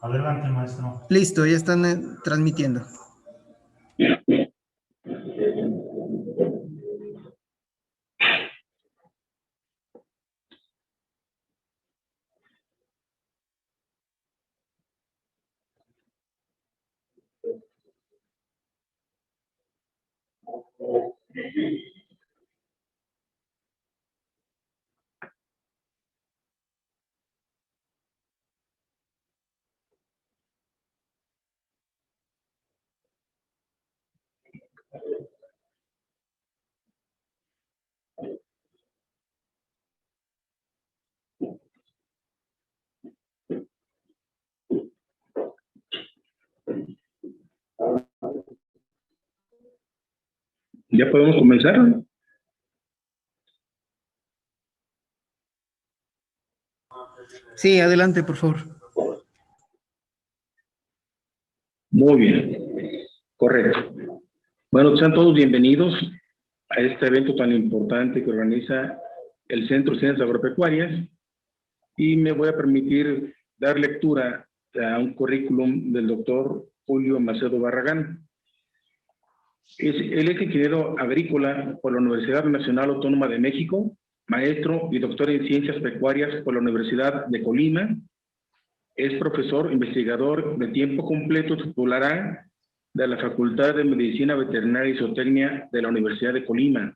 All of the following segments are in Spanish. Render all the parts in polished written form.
Adelante, maestro. Listo, ya están transmitiendo. ¿Ya podemos comenzar? Sí, adelante, por favor. Muy bien, correcto. Bueno, sean todos bienvenidos a este evento tan importante que organiza el Centro de Ciencias Agropecuarias, y me voy a permitir dar lectura a un currículum del doctor Julio Macedo Barragán. Él es ingeniero agrícola por la Universidad Nacional Autónoma de México, maestro y doctor en Ciencias Pecuarias por la Universidad de Colima. Es profesor investigador de tiempo completo titular A de la Facultad de Medicina Veterinaria y Zootecnia de la Universidad de Colima.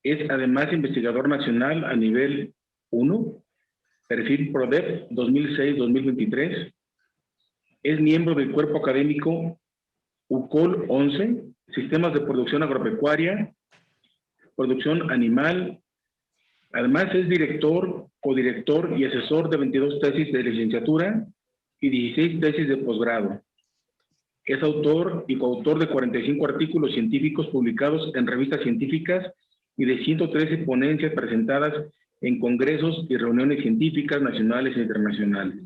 Es además investigador nacional a nivel 1, perfil PRODEP 2006-2023. Es miembro del cuerpo académico UCOL 11, Sistemas de Producción Agropecuaria, Producción Animal. Además es director, codirector y asesor de 22 tesis de licenciatura y 16 tesis de posgrado. Es autor y coautor de 45 artículos científicos publicados en revistas científicas y de 113 ponencias presentadas en congresos y reuniones científicas nacionales e internacionales.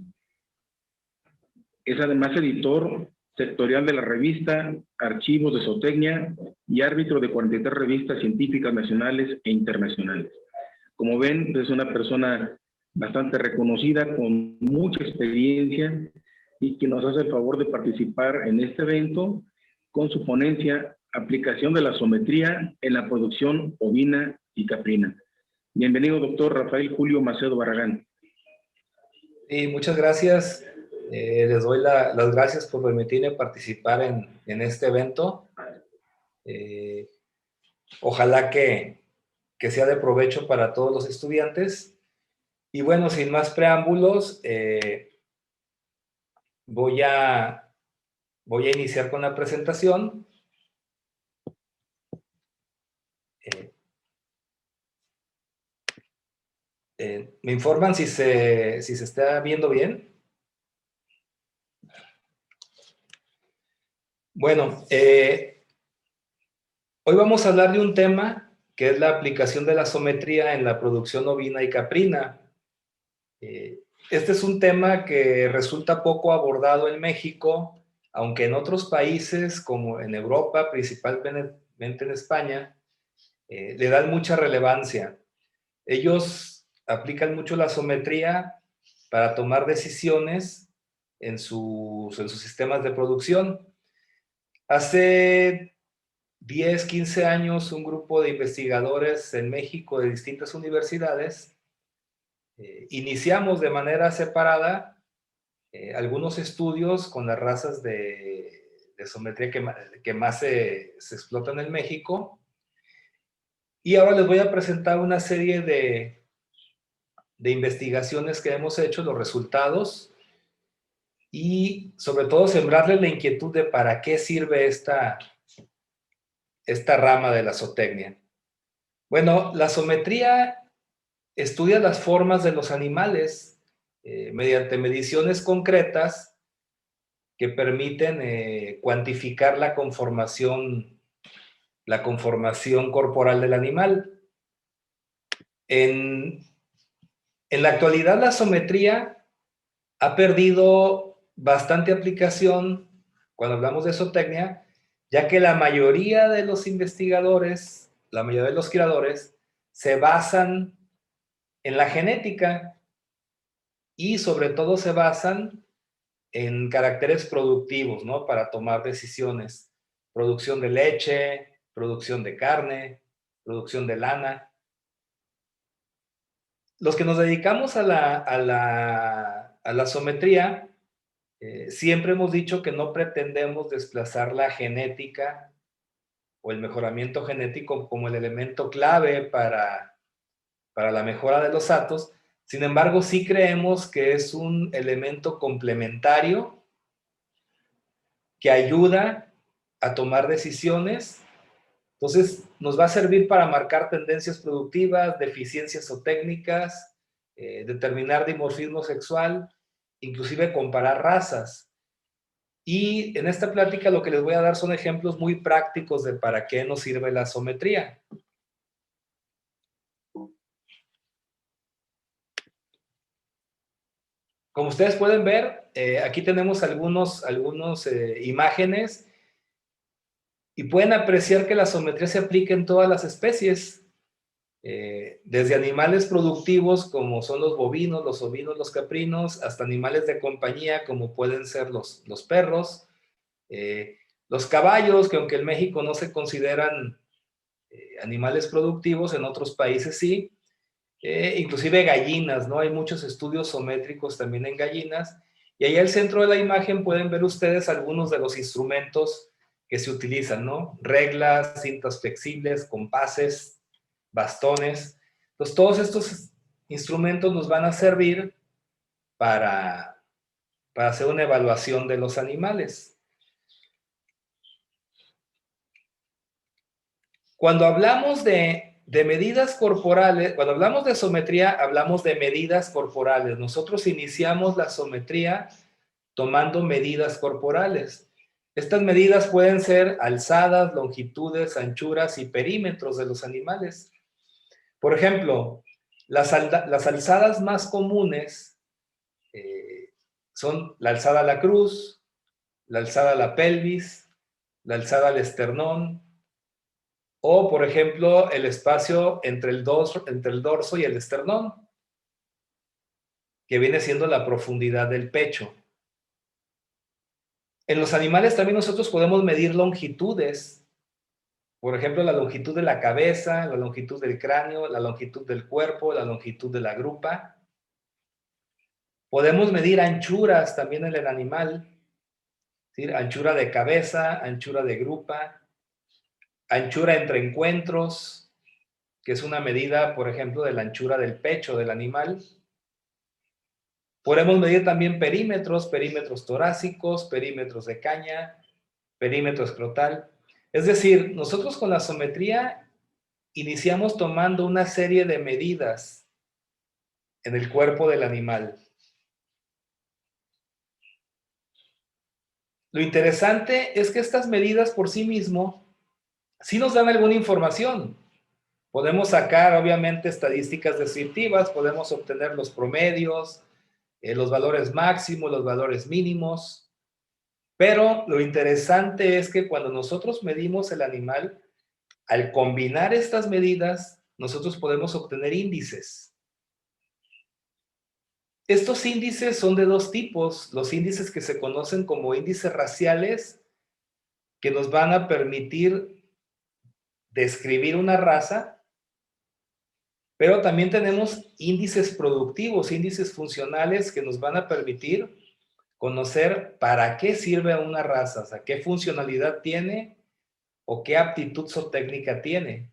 Es además editor sectorial de la revista Archivos de Zootecnia y árbitro de 43 revistas científicas nacionales e internacionales. Como ven, es una persona bastante reconocida, con mucha experiencia, y que nos hace el favor de participar en este evento con su ponencia Aplicación de la Zoometría en la Producción Ovina y Caprina. Bienvenido, doctor Rafael Julio Macedo Barragán. Sí, muchas gracias. Les doy las gracias por permitirme participar en este evento. Ojalá que sea de provecho para todos los estudiantes. Y bueno, sin más preámbulos, voy a iniciar con la presentación. ¿Me informan si se está viendo bien? Bueno, hoy vamos a hablar de un tema que es la aplicación de la zoometría en la producción ovina y caprina. Este es un tema que resulta poco abordado en México, aunque en otros países, como en Europa, principalmente en España, le dan mucha relevancia. Ellos aplican mucho la zoometría para tomar decisiones en sus sistemas de producción. Hace 10, 15 años, un grupo de investigadores en México de distintas universidades iniciamos de manera separada algunos estudios con las razas de zoometría que más se explotan en México. Y ahora les voy a presentar una serie de de investigaciones que hemos hecho, los resultados, y sobre todo sembrarles la inquietud de para qué sirve esta rama de la zootecnia. Bueno, la zoometría estudia las formas de los animales mediante mediciones concretas que permiten cuantificar la conformación corporal del animal. En la actualidad, la zoometría ha perdido bastante aplicación cuando hablamos de zootecnia, ya que la mayoría de los investigadores, la mayoría de los criadores, se basan en la genética y sobre todo se basan en caracteres productivos, ¿no? Para tomar decisiones. Producción de leche, producción de carne, producción de lana. Los que nos dedicamos a la zoometría, siempre hemos dicho que no pretendemos desplazar la genética o el mejoramiento genético como el elemento clave para la mejora de los hatos. Sin embargo, sí creemos que es un elemento complementario que ayuda a tomar decisiones. Entonces, nos va a servir para marcar tendencias productivas, deficiencias o técnicas, determinar dimorfismo sexual, inclusive comparar razas. Y en esta plática lo que les voy a dar son ejemplos muy prácticos de para qué nos sirve la zoometría. Como ustedes pueden ver, aquí tenemos algunos imágenes y pueden apreciar que la zoometría se aplica en todas las especies, desde animales productivos como son los bovinos, los ovinos, los caprinos, hasta animales de compañía como pueden ser los perros, los caballos, que aunque en México no se consideran animales productivos, en otros países sí. Inclusive gallinas, ¿no? Hay muchos estudios zoométricos también en gallinas. Y ahí al centro de la imagen pueden ver ustedes algunos de los instrumentos que se utilizan, ¿no? Reglas, cintas flexibles, compases, bastones. Entonces, todos estos instrumentos nos van a servir para hacer una evaluación de los animales. Cuando hablamos de medidas corporales, cuando hablamos de zoometría, hablamos de medidas corporales. Nosotros iniciamos la zoometría tomando medidas corporales. Estas medidas pueden ser alzadas, longitudes, anchuras y perímetros de los animales. Por ejemplo, las alzadas más comunes son la alzada a la cruz, la alzada a la pelvis, la alzada al esternón, o, por ejemplo, el espacio entre el dorso y el esternón, que viene siendo la profundidad del pecho. En los animales también nosotros podemos medir longitudes. Por ejemplo, la longitud de la cabeza, la longitud del cráneo, la longitud del cuerpo, la longitud de la grupa. Podemos medir anchuras también en el animal, ¿sí? Anchura de cabeza, anchura de grupa, anchura entre encuentros, que es una medida, por ejemplo, de la anchura del pecho del animal. Podemos medir también perímetros torácicos, perímetros de caña, perímetro escrotal. Es decir, nosotros con la zoometría iniciamos tomando una serie de medidas en el cuerpo del animal. Lo interesante es que estas medidas por sí mismo sí nos dan alguna información. Podemos sacar, obviamente, estadísticas descriptivas, podemos obtener los promedios, los valores máximos, los valores mínimos, pero lo interesante es que cuando nosotros medimos el animal, al combinar estas medidas, nosotros podemos obtener índices. Estos índices son de dos tipos, los índices que se conocen como índices raciales, que nos van a permitir describir una raza, pero también tenemos índices productivos, índices funcionales que nos van a permitir conocer para qué sirve a una raza, o sea, qué funcionalidad tiene o qué aptitud zootécnica tiene.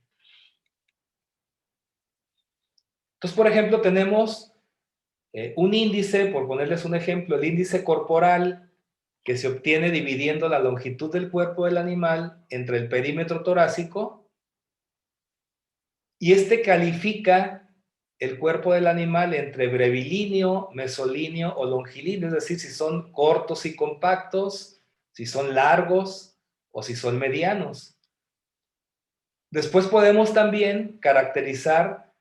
Entonces, por ejemplo, tenemos Un índice, por ponerles un ejemplo, el índice corporal que se obtiene dividiendo la longitud del cuerpo del animal entre el perímetro torácico, y este califica el cuerpo del animal entre brevilíneo, mesolíneo o longilíneo, es decir, si son cortos y compactos, si son largos o si son medianos. Después podemos también caracterizar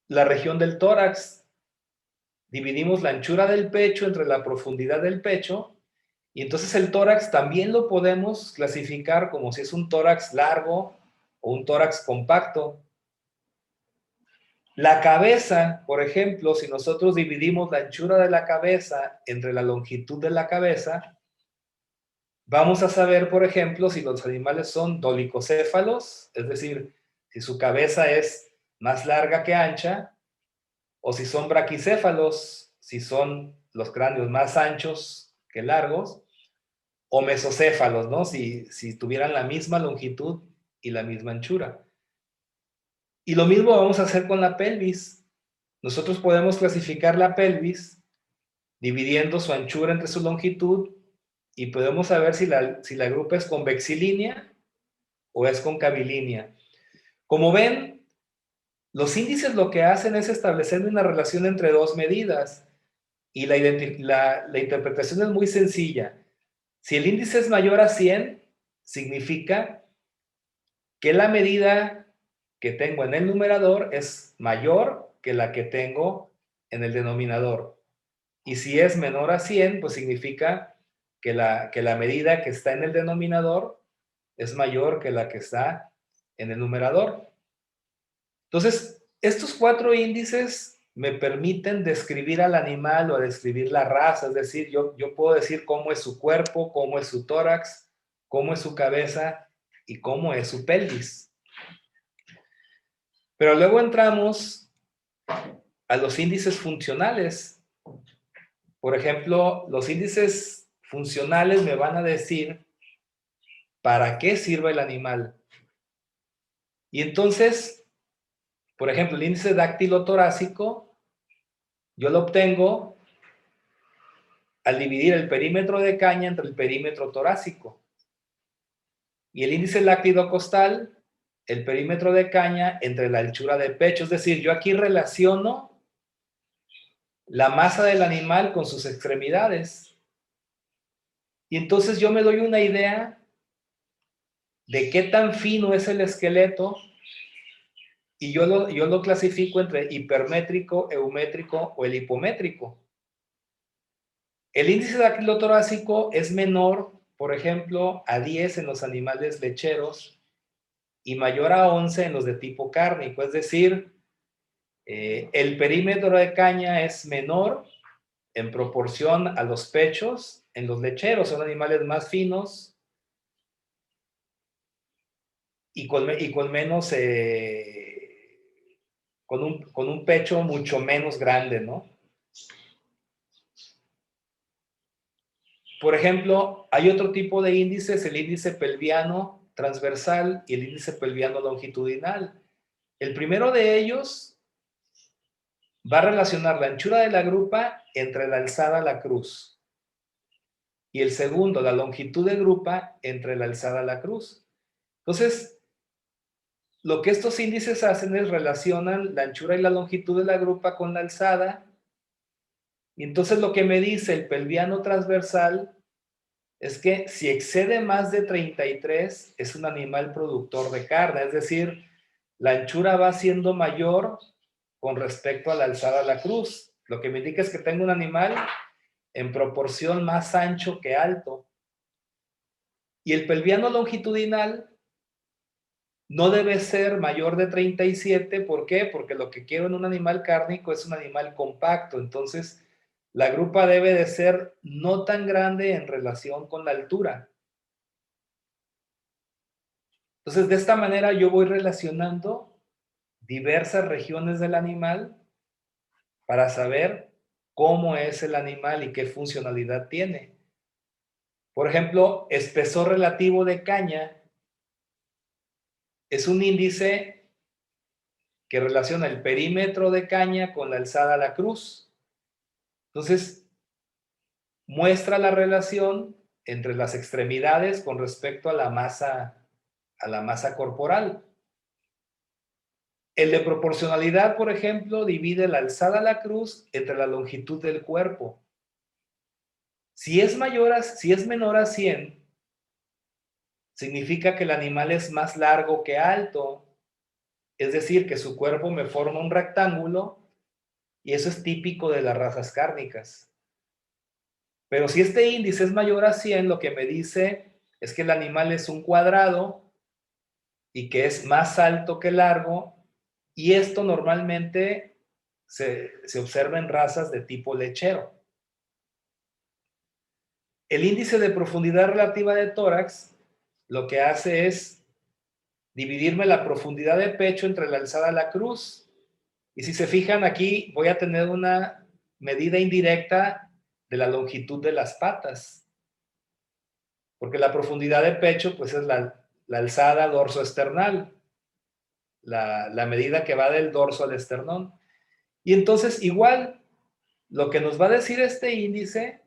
la región del tórax. Dividimos la anchura del pecho entre la profundidad del pecho, y entonces el tórax también lo podemos clasificar como si es un tórax largo o un tórax compacto. La cabeza, por ejemplo, si nosotros dividimos la anchura de la cabeza entre la longitud de la cabeza, vamos a saber, por ejemplo, si los animales son dolicocéfalos, es decir, si su cabeza es más larga que ancha, o si son braquicéfalos, si son los cráneos más anchos que largos, o mesocéfalos, ¿no? Si tuvieran la misma longitud y la misma anchura. Y lo mismo vamos a hacer con la pelvis. Nosotros podemos clasificar la pelvis dividiendo su anchura entre su longitud, y podemos saber si la grupa es convexilínea o es concavilínea. Como ven, los índices lo que hacen es establecer una relación entre dos medidas, y la interpretación es muy sencilla. Si el índice es mayor a 100, significa que la medida que tengo en el numerador es mayor que la que tengo en el denominador. Y si es menor a 100, pues significa que la medida que está en el denominador es mayor que la que está en el numerador. Entonces, estos 4 índices me permiten describir al animal o describir la raza, es decir, yo puedo decir cómo es su cuerpo, cómo es su tórax, cómo es su cabeza y cómo es su pelvis. Pero luego entramos a los índices funcionales. Por ejemplo, los índices funcionales me van a decir para qué sirve el animal. Y entonces, por ejemplo, el índice dáctilo-torácico, yo lo obtengo al dividir el perímetro de caña entre el perímetro torácico. Y el índice láctido-costal, el perímetro de caña entre la anchura de pecho. Es decir, yo aquí relaciono la masa del animal con sus extremidades. Y entonces yo me doy una idea de qué tan fino es el esqueleto, y yo lo clasifico entre hipermétrico, eumétrico o el hipométrico. El índice dactilotorácico es menor, por ejemplo, a 10 en los animales lecheros y mayor a 11 en los de tipo cárnico, es decir, el perímetro de caña es menor en proporción a los pechos en los lecheros, son animales más finos y con menos, con un pecho mucho menos grande, ¿no? Por ejemplo, hay otro tipo de índices, el índice pelviano transversal y el índice pelviano longitudinal. El primero de ellos va a relacionar la anchura de la grupa entre la alzada a la cruz. Y el segundo, la longitud de grupa entre la alzada a la cruz. Entonces, lo que estos índices hacen es relacionan la anchura y la longitud de la grupa con la alzada. Y entonces lo que me dice el pelviano transversal es que si excede más de 33 es un animal productor de carne, es decir, la anchura va siendo mayor con respecto a la alzada a la cruz. Lo que me indica es que tengo un animal en proporción más ancho que alto. Y el pelviano longitudinal no debe ser mayor de 37, ¿por qué? Porque lo que quiero en un animal cárnico es un animal compacto, entonces la grupa debe de ser no tan grande en relación con la altura. Entonces, de esta manera yo voy relacionando diversas regiones del animal para saber cómo es el animal y qué funcionalidad tiene. Por ejemplo, espesor relativo de caña es un índice que relaciona el perímetro de caña con la alzada a la cruz. Entonces, muestra la relación entre las extremidades con respecto a la masa corporal. El de proporcionalidad, por ejemplo, divide la alzada a la cruz entre la longitud del cuerpo. Si es menor a 100, significa que el animal es más largo que alto, es decir, que su cuerpo me forma un rectángulo, y eso es típico de las razas cárnicas. Pero si este índice es mayor a 100, lo que me dice es que el animal es un cuadrado y que es más alto que largo, y esto normalmente se observa en razas de tipo lechero. El índice de profundidad relativa de tórax lo que hace es dividirme la profundidad de pecho entre la alzada y la cruz. Y si se fijan aquí, voy a tener una medida indirecta de la longitud de las patas. Porque la profundidad de pecho, pues es la alzada dorso-esternal. La medida que va del dorso al esternón. Y entonces, igual, lo que nos va a decir este índice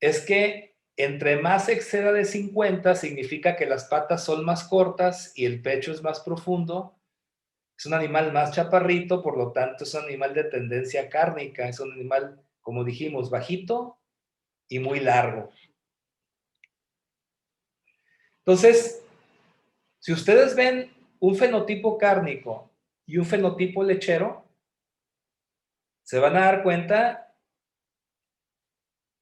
es que entre más exceda de 50, significa que las patas son más cortas y el pecho es más profundo. Es un animal más chaparrito, por lo tanto es un animal de tendencia cárnica, es un animal, como dijimos, bajito y muy largo. Entonces, si ustedes ven un fenotipo cárnico y un fenotipo lechero, se van a dar cuenta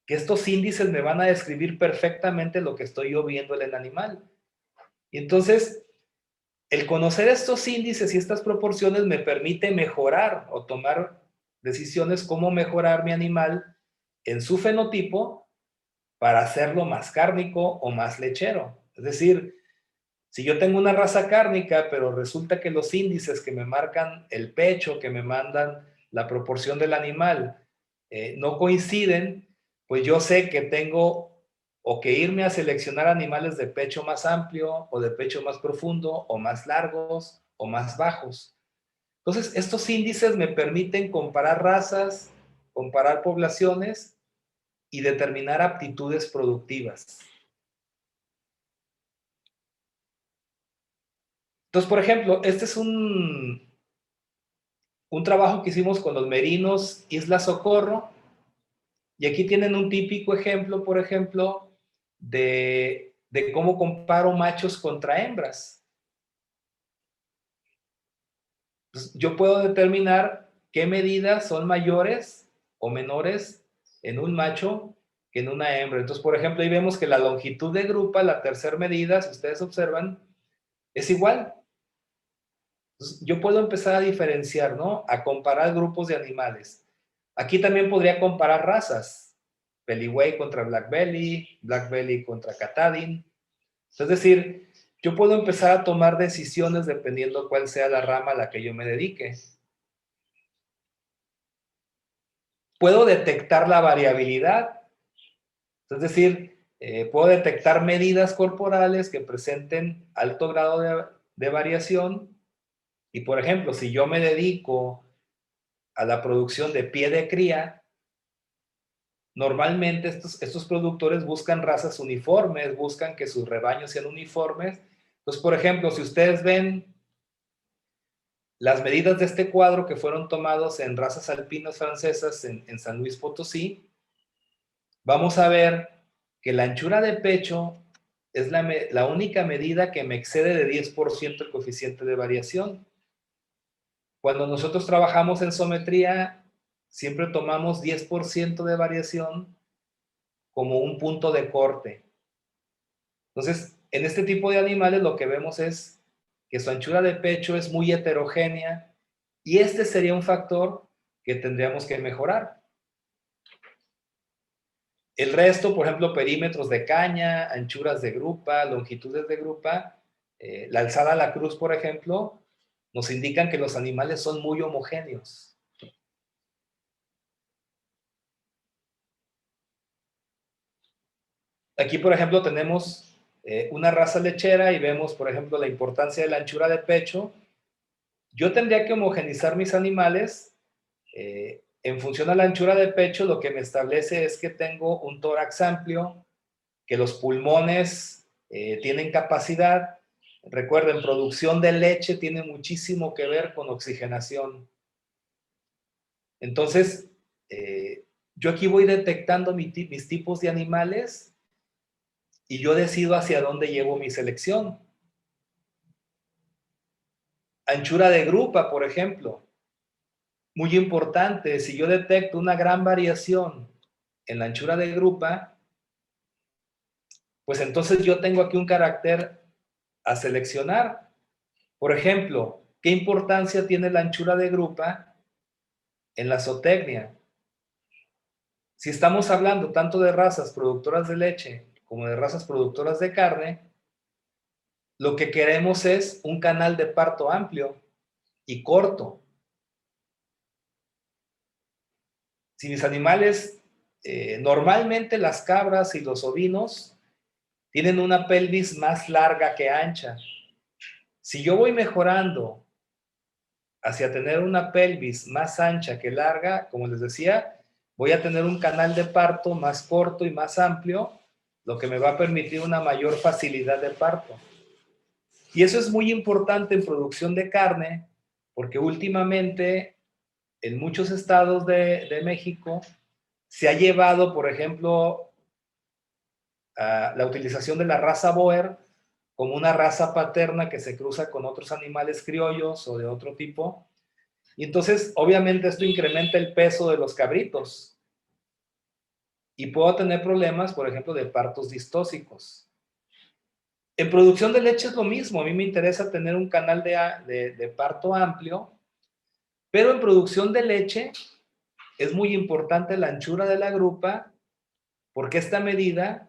que estos índices me van a describir perfectamente lo que estoy yo viendo en el animal. Y entonces, el conocer estos índices y estas proporciones me permite mejorar o tomar decisiones cómo mejorar mi animal en su fenotipo para hacerlo más cárnico o más lechero. Es decir, si yo tengo una raza cárnica, pero resulta que los índices que me marcan el pecho, que me mandan la proporción del animal, no coinciden, pues yo sé que tengo o que irme a seleccionar animales de pecho más amplio o de pecho más profundo o más largos o más bajos. Entonces, estos índices me permiten comparar razas, comparar poblaciones y determinar aptitudes productivas. Entonces, por ejemplo, este es un trabajo que hicimos con los merinos Isla Socorro, y aquí tienen un típico ejemplo, por ejemplo, de cómo comparo machos contra hembras. Entonces, yo puedo determinar qué medidas son mayores o menores en un macho que en una hembra. Entonces, por ejemplo, ahí vemos que la longitud de grupa, la tercera medida, si ustedes observan, es igual. Entonces, yo puedo empezar a diferenciar, ¿no? A comparar grupos de animales. Aquí también podría comparar razas. Peliway contra Black Belly contra Katahdin. Es decir, yo puedo empezar a tomar decisiones dependiendo cuál sea la rama a la que yo me dedique. Puedo detectar la variabilidad. Es decir, puedo detectar medidas corporales que presenten alto grado de variación. Y, por ejemplo, si yo me dedico a la producción de pie de cría, normalmente estos productores buscan razas uniformes, buscan que sus rebaños sean uniformes. Entonces, por ejemplo, si ustedes ven las medidas de este cuadro que fueron tomados en razas alpinas francesas en San Luis Potosí, vamos a ver que la anchura de pecho es la única medida que me excede de 10% el coeficiente de variación. Cuando nosotros trabajamos en sometría, siempre tomamos 10% de variación como un punto de corte. Entonces, en este tipo de animales lo que vemos es que su anchura de pecho es muy heterogénea, y este sería un factor que tendríamos que mejorar. El resto, por ejemplo, perímetros de caña, anchuras de grupa, longitudes de grupa, la alzada a la cruz, por ejemplo, nos indican que los animales son muy homogéneos. Aquí, por ejemplo, tenemos una raza lechera y vemos, por ejemplo, la importancia de la anchura de pecho. Yo tendría que homogenizar mis animales en función a la anchura de pecho, lo que me establece es que tengo un tórax amplio, que los pulmones tienen capacidad. Recuerden, producción de leche tiene muchísimo que ver con oxigenación. Entonces, yo aquí voy detectando mis tipos de animales y yo decido hacia dónde llevo mi selección. Anchura de grupa, por ejemplo. Muy importante, si yo detecto una gran variación en la anchura de grupa, pues entonces yo tengo aquí un carácter a seleccionar. Por ejemplo, ¿qué importancia tiene la anchura de grupa en la zootecnia? Si estamos hablando tanto de razas productoras de leche como de razas productoras de carne, lo que queremos es un canal de parto amplio y corto. Si mis animales, normalmente las cabras y los ovinos tienen una pelvis más larga que ancha. Si yo voy mejorando hacia tener una pelvis más ancha que larga, como les decía, voy a tener un canal de parto más corto y más amplio, lo que me va a permitir una mayor facilidad de parto. Y eso es muy importante en producción de carne, porque últimamente en muchos estados de México se ha llevado, por ejemplo, a la utilización de la raza Boer como una raza paterna que se cruza con otros animales criollos o de otro tipo. Y entonces, obviamente, esto incrementa el peso de los cabritos. Y puedo tener problemas, por ejemplo, de partos distóxicos. En producción de leche es lo mismo. A mí me interesa tener un canal de parto amplio, pero en producción de leche es muy importante la anchura de la grupa, porque esta medida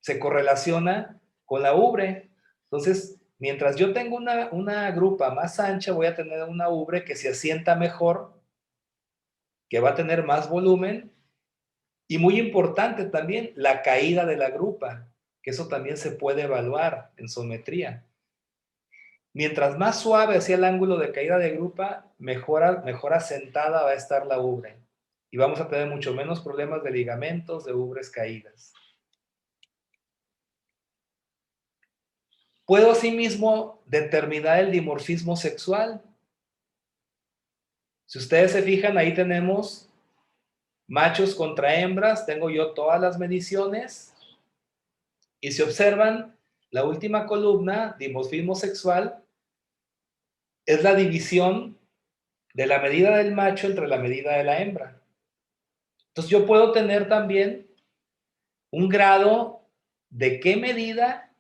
se correlaciona con la ubre. Entonces, mientras yo tengo una grupa más ancha, voy a tener una ubre que se asienta mejor, que va a tener más volumen, y muy importante también, la caída de la grupa, que eso también se puede evaluar en zoometría. Mientras más suave sea el ángulo de caída de grupa, mejor asentada va a estar la ubre. Y vamos a tener mucho menos problemas de ligamentos, de ubres caídas. Puedo asimismo determinar el dimorfismo sexual. Si ustedes se fijan, ahí tenemos machos contra hembras, tengo yo todas las mediciones. Y si observan, la última columna, dimorfismo sexual, es la división de la medida del macho entre la medida de la hembra. Entonces yo puedo tener también un grado de qué medida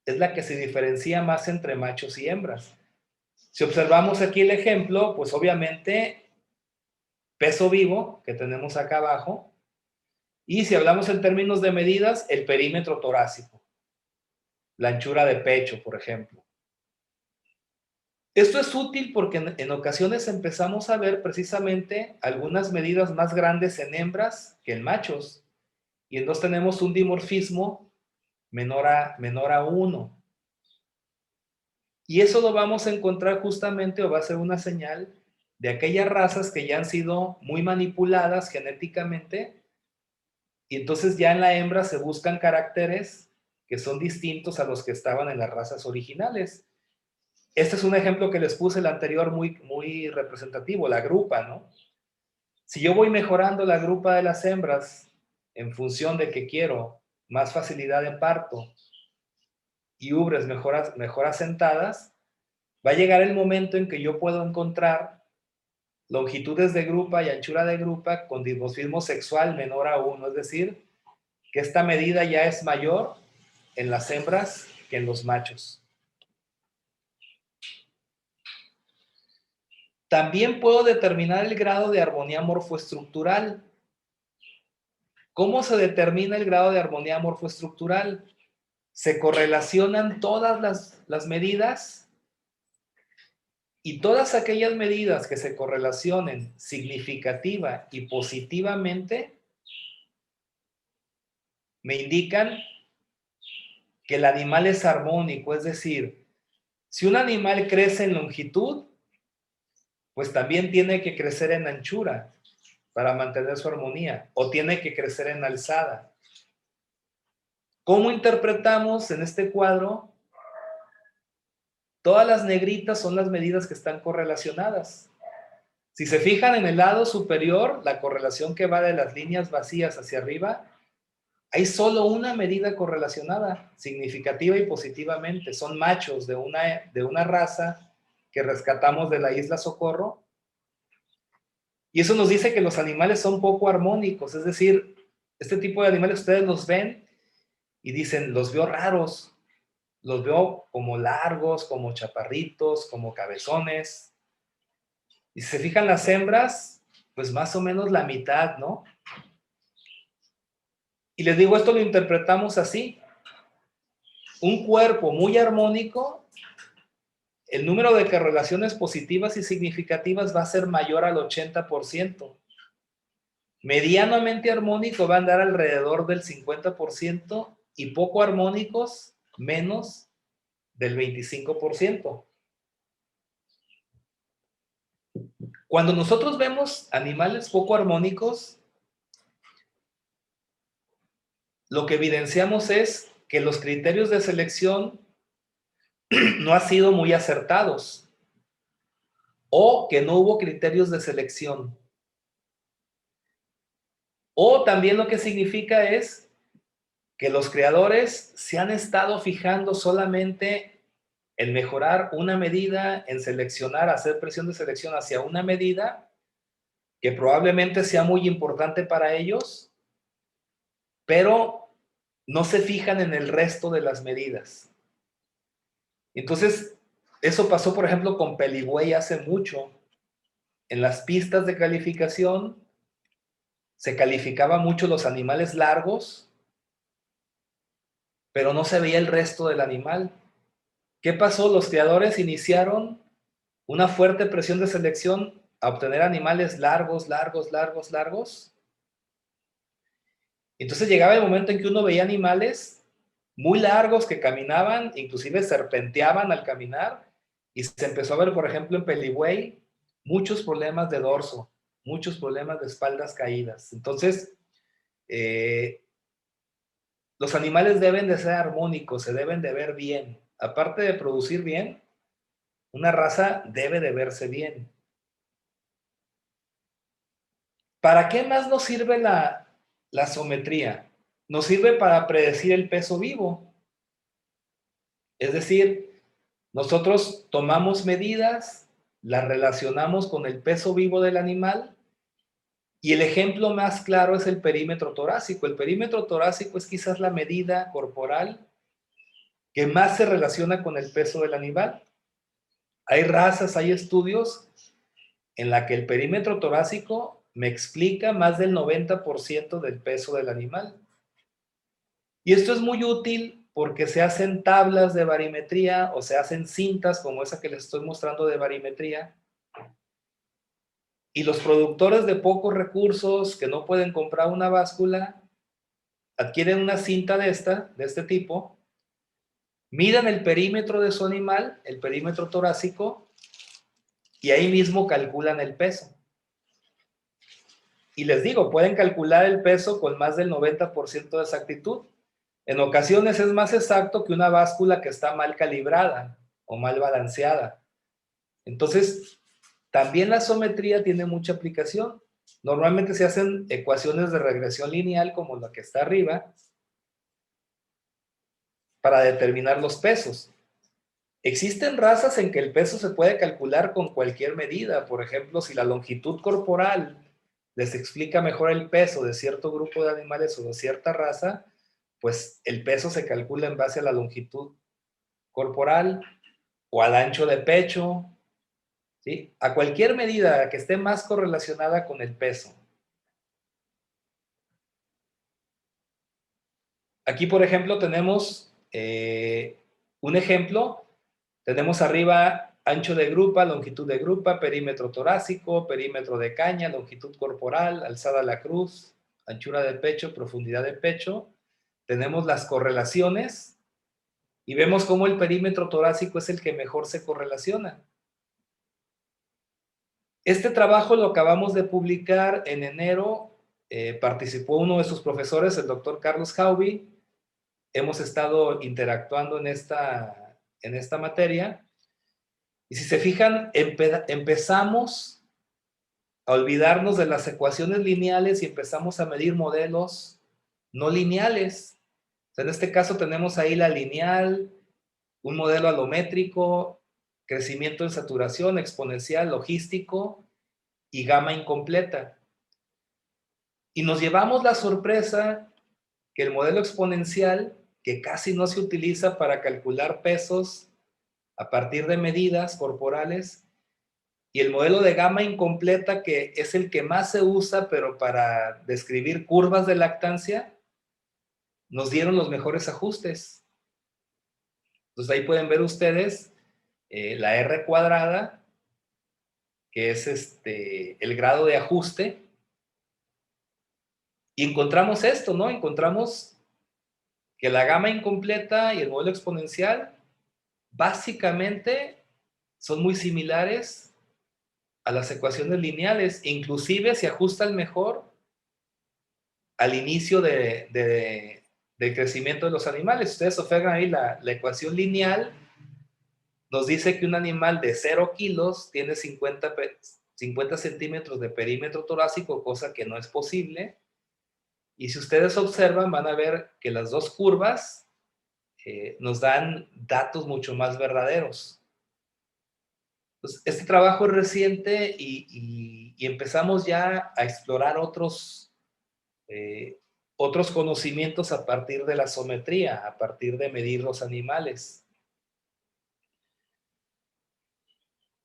es la que se diferencia más entre machos y hembras. Si observamos aquí el ejemplo, pues obviamente peso vivo que tenemos acá abajo, y si hablamos en términos de medidas, el perímetro torácico, la anchura de pecho, por ejemplo. Esto es útil porque en ocasiones empezamos a ver precisamente algunas medidas más grandes en hembras que en machos, y entonces tenemos un dimorfismo menor a 1. Y eso lo vamos a encontrar justamente, o va a ser una señal de aquellas razas que ya han sido muy manipuladas genéticamente, y entonces ya en la hembra se buscan caracteres que son distintos a los que estaban en las razas originales. Este es un ejemplo que les puse el anterior muy representativo, la grupa, ¿no? Si yo voy mejorando la grupa de las hembras en función de que quiero más facilidad de parto y ubres mejor asentadas, va a llegar el momento en que yo puedo encontrar longitudes de grupa y anchura de grupa con dimorfismo sexual menor a 1, es decir, que esta medida ya es mayor en las hembras que en los machos. También puedo determinar el grado de armonía morfoestructural. ¿Cómo se determina el grado de armonía morfoestructural? Se correlacionan todas las medidas, y todas aquellas medidas que se correlacionen significativa y positivamente me indican que el animal es armónico. Es decir, si un animal crece en longitud, pues también tiene que crecer en anchura para mantener su armonía, o tiene que crecer en alzada. ¿Cómo interpretamos en este cuadro? Todas las negritas son las medidas que están correlacionadas. Si se fijan en el lado superior, la correlación que va de las líneas vacías hacia arriba, hay solo una medida correlacionada, significativa y positivamente. Son machos de una raza que rescatamos de la isla Socorro. Y eso nos dice que los animales son poco armónicos. Es decir, este tipo de animales ustedes los ven y dicen, los veo raros. Los veo como largos, como chaparritos, como cabezones. Y si se fijan las hembras, pues más o menos la mitad, ¿no? Y les digo, esto lo interpretamos así. Un cuerpo muy armónico, el número de correlaciones positivas y significativas va a ser mayor al 80%. Medianamente armónico va a andar alrededor del 50% y poco armónicos menos del 25%. Cuando nosotros vemos animales poco armónicos, lo que evidenciamos es que los criterios de selección no han sido muy acertados o que no hubo criterios de selección. O también lo que significa es que los creadores se han estado fijando solamente en mejorar una medida, en seleccionar, hacer presión de selección hacia una medida que probablemente sea muy importante para ellos, pero no se fijan en el resto de las medidas. Entonces, eso pasó, por ejemplo, con Peligüey hace mucho. En las pistas de calificación se calificaba mucho los animales largos, pero no se veía el resto del animal. ¿Qué pasó? Los creadores iniciaron una fuerte presión de selección a obtener animales largos. Entonces llegaba el momento en que uno veía animales muy largos que caminaban, inclusive serpenteaban al caminar, y se empezó a ver, por ejemplo, en Peligüey, muchos problemas de dorso, muchos problemas de espaldas caídas. Entonces, los animales deben de ser armónicos, se deben de ver bien. Aparte de producir bien, una raza debe de verse bien. ¿Para qué más nos sirve la sometría? Nos sirve para predecir el peso vivo. Es decir, nosotros tomamos medidas, las relacionamos con el peso vivo del animal, y el ejemplo más claro es el perímetro torácico. El perímetro torácico es quizás la medida corporal que más se relaciona con el peso del animal. Hay razas, hay estudios en la que el perímetro torácico me explica más del 90% del peso del animal. Y esto es muy útil porque se hacen tablas de barimetría o se hacen cintas como esa que les estoy mostrando de barimetría. Y los productores de pocos recursos que no pueden comprar una báscula adquieren una cinta de este tipo, miden el perímetro de su animal, el perímetro torácico, y ahí mismo calculan el peso. Y les digo, pueden calcular el peso con más del 90% de exactitud. En ocasiones es más exacto que una báscula que está mal calibrada o mal balanceada. Entonces, también la sometría tiene mucha aplicación. Normalmente se hacen ecuaciones de regresión lineal como la que está arriba para determinar los pesos. Existen razas en que el peso se puede calcular con cualquier medida. Por ejemplo, si la longitud corporal les explica mejor el peso de cierto grupo de animales o de cierta raza, pues el peso se calcula en base a la longitud corporal o al ancho de pecho, ¿sí? A cualquier medida que esté más correlacionada con el peso. Aquí, por ejemplo, tenemos un ejemplo. Tenemos arriba ancho de grupa, longitud de grupa, perímetro torácico, perímetro de caña, longitud corporal, alzada a la cruz, anchura de pecho, profundidad de pecho. Tenemos las correlaciones y vemos cómo el perímetro torácico es el que mejor se correlaciona. Este trabajo lo acabamos de publicar en enero. Participó uno de sus profesores, el doctor Carlos Jaubi. Hemos estado interactuando en esta materia. Y si se fijan, empezamos a olvidarnos de las ecuaciones lineales y empezamos a medir modelos no lineales. O sea, en este caso tenemos ahí la lineal, un modelo alométrico, crecimiento en saturación, exponencial, logístico y gama incompleta. Y nos llevamos la sorpresa que el modelo exponencial, que casi no se utiliza para calcular pesos a partir de medidas corporales, y el modelo de gama incompleta, que es el que más se usa, pero para describir curvas de lactancia, nos dieron los mejores ajustes. Entonces ahí pueden ver ustedes la R cuadrada, que es el grado de ajuste, y encontramos esto, ¿no? Encontramos que la gama incompleta y el modelo exponencial básicamente son muy similares a las ecuaciones lineales, inclusive se ajustan mejor al inicio del crecimiento de los animales. Ustedes observan ahí la ecuación lineal, nos dice que un animal de 0 kilos tiene 50 centímetros de perímetro torácico, cosa que no es posible. Y si ustedes observan, van a ver que las dos curvas nos dan datos mucho más verdaderos. Entonces, este trabajo es reciente y empezamos ya a explorar otros conocimientos a partir de la sometría, a partir de medir los animales.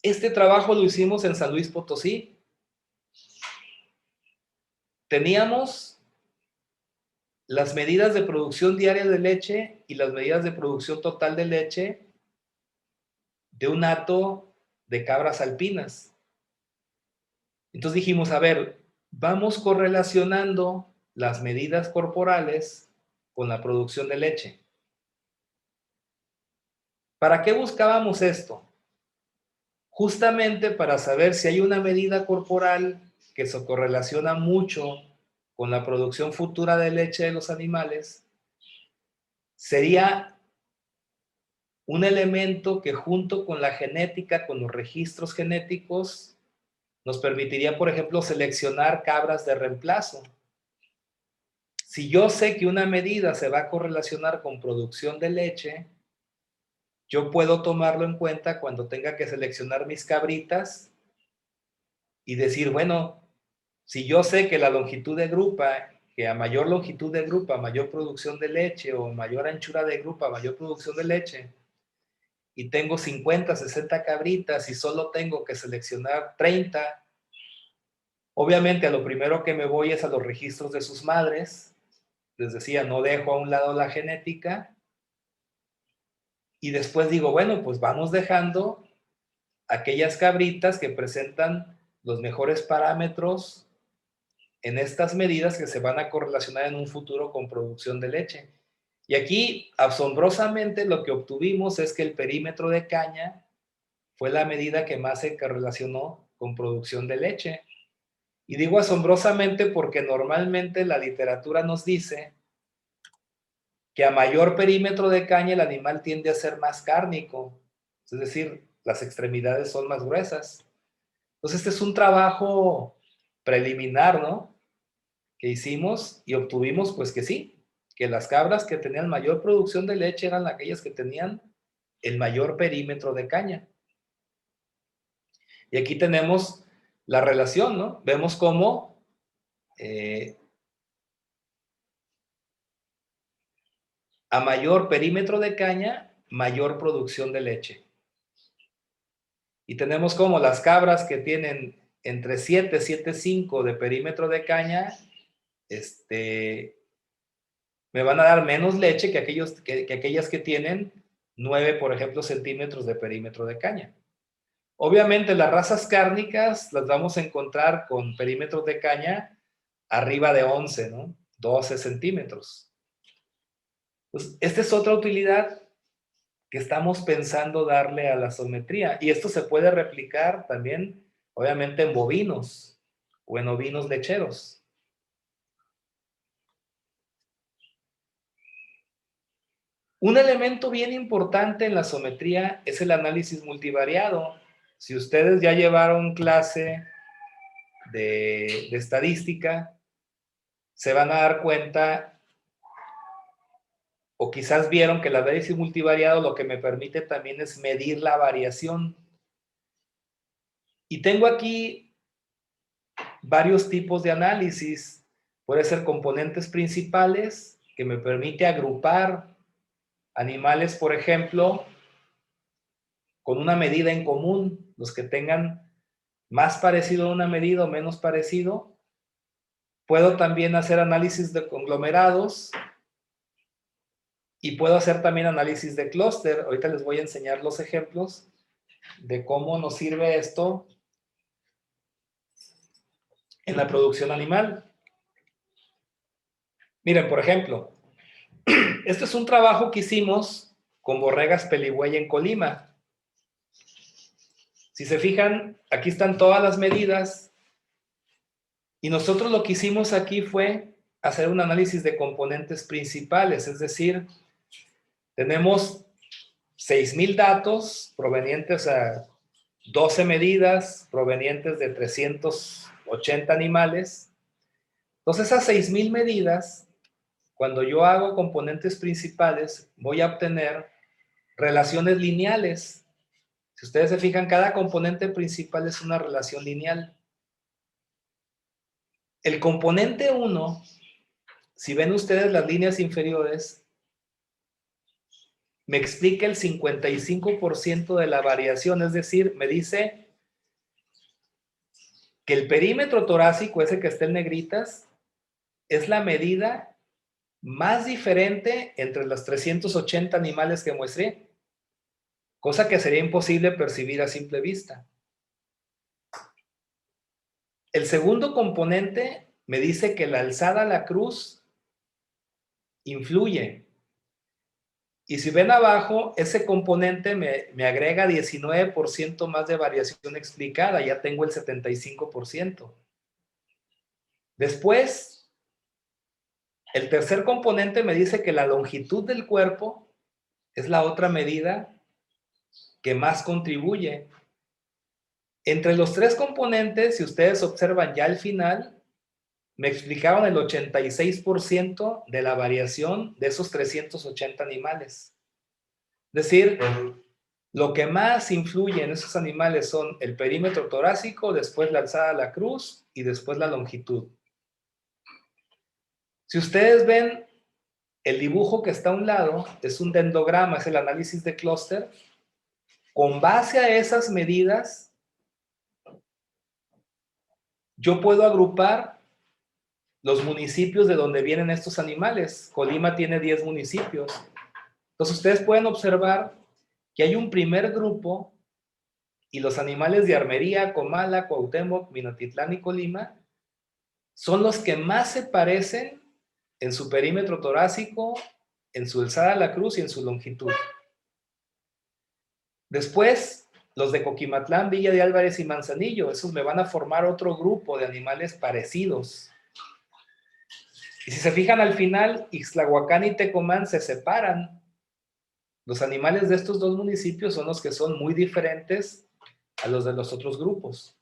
Este trabajo lo hicimos en San Luis Potosí. Teníamos las medidas de producción diaria de leche y las medidas de producción total de leche de un hato de cabras alpinas. Entonces dijimos, a ver, vamos correlacionando las medidas corporales con la producción de leche. ¿Para qué buscábamos esto? Justamente para saber si hay una medida corporal que se correlaciona mucho con la producción futura de leche de los animales, sería un elemento que junto con la genética, con los registros genéticos, nos permitiría, por ejemplo, seleccionar cabras de reemplazo. Si yo sé que una medida se va a correlacionar con producción de leche, yo puedo tomarlo en cuenta cuando tenga que seleccionar mis cabritas y decir, bueno, si yo sé que la longitud de grupa, que a mayor longitud de grupa, mayor producción de leche, o mayor anchura de grupa, mayor producción de leche, y tengo 50, 60 cabritas y solo tengo que seleccionar 30, obviamente a lo primero que me voy es a los registros de sus madres. Les decía, no dejo a un lado la genética. Y después digo, bueno, pues vamos dejando aquellas cabritas que presentan los mejores parámetros en estas medidas que se van a correlacionar en un futuro con producción de leche. Y aquí, asombrosamente, lo que obtuvimos es que el perímetro de caña fue la medida que más se correlacionó con producción de leche. Y digo asombrosamente porque normalmente la literatura nos dice que a mayor perímetro de caña el animal tiende a ser más cárnico, es decir, las extremidades son más gruesas. Entonces este es un trabajo preliminar, ¿no?, que hicimos y obtuvimos pues que sí, que las cabras que tenían mayor producción de leche eran aquellas que tenían el mayor perímetro de caña. Y aquí tenemos la relación, ¿no? Vemos cómo a mayor perímetro de caña, mayor producción de leche. Y tenemos como las cabras que tienen entre 7, 7,5 de perímetro de caña, me van a dar menos leche que aquellas que tienen 9, por ejemplo, centímetros de perímetro de caña. Obviamente las razas cárnicas las vamos a encontrar con perímetros de caña arriba de 11, ¿no? 12 centímetros. Pues esta es otra utilidad que estamos pensando darle a la sometría. Y esto se puede replicar también obviamente en bovinos o en ovinos lecheros. Un elemento bien importante en la sometría es el análisis multivariado. Si ustedes ya llevaron clase de estadística, se van a dar cuenta, o quizás vieron que el análisis multivariado lo que me permite también es medir la variación. Y tengo aquí varios tipos de análisis. Puede ser componentes principales, que me permite agrupar animales, por ejemplo, con una medida en común, los que tengan más parecido a una medida o menos parecido. Puedo también hacer análisis de conglomerados y puedo hacer también análisis de clúster. Ahorita les voy a enseñar los ejemplos de cómo nos sirve esto en la producción animal. Miren, por ejemplo, este es un trabajo que hicimos con borregas peligüey en Colima. Si se fijan, aquí están todas las medidas y nosotros lo que hicimos aquí fue hacer un análisis de componentes principales, es decir, tenemos 6,000 datos provenientes a 12 medidas, provenientes de 380 animales. Entonces, esas 6,000 medidas, cuando yo hago componentes principales, voy a obtener relaciones lineales. Si ustedes se fijan, cada componente principal es una relación lineal. El componente 1, si ven ustedes las líneas inferiores, me explica el 55% de la variación, es decir, me dice que el perímetro torácico, ese que está en negritas, es la medida más diferente entre los 380 animales que muestré, cosa que sería imposible percibir a simple vista. El segundo componente me dice que la alzada a la cruz influye. Y si ven abajo, ese componente me agrega 19% más de variación explicada, ya tengo el 75%. Después, el tercer componente me dice que la longitud del cuerpo es la otra medida que más contribuye. Entre los tres componentes, si ustedes observan ya al final, me explicaban el 86% de la variación de esos 380 animales. Es decir, lo que más influye en esos animales son el perímetro torácico, después la alzada a la cruz y después la longitud. Si ustedes ven, el dibujo que está a un lado es un dendrograma, es el análisis de clúster. Con base a esas medidas, yo puedo agrupar los municipios de donde vienen estos animales. Colima tiene 10 municipios. Entonces ustedes pueden observar que hay un primer grupo y los animales de Armería, Comala, Cuauhtémoc, Minatitlán y Colima son los que más se parecen en su perímetro torácico, en su alzada a la cruz y en su longitud. Después, los de Coquimatlán, Villa de Álvarez y Manzanillo, esos me van a formar otro grupo de animales parecidos. Y si se fijan al final, Ixtlahuacán y Tecomán se separan. Los animales de estos dos municipios son los que son muy diferentes a los de los otros grupos.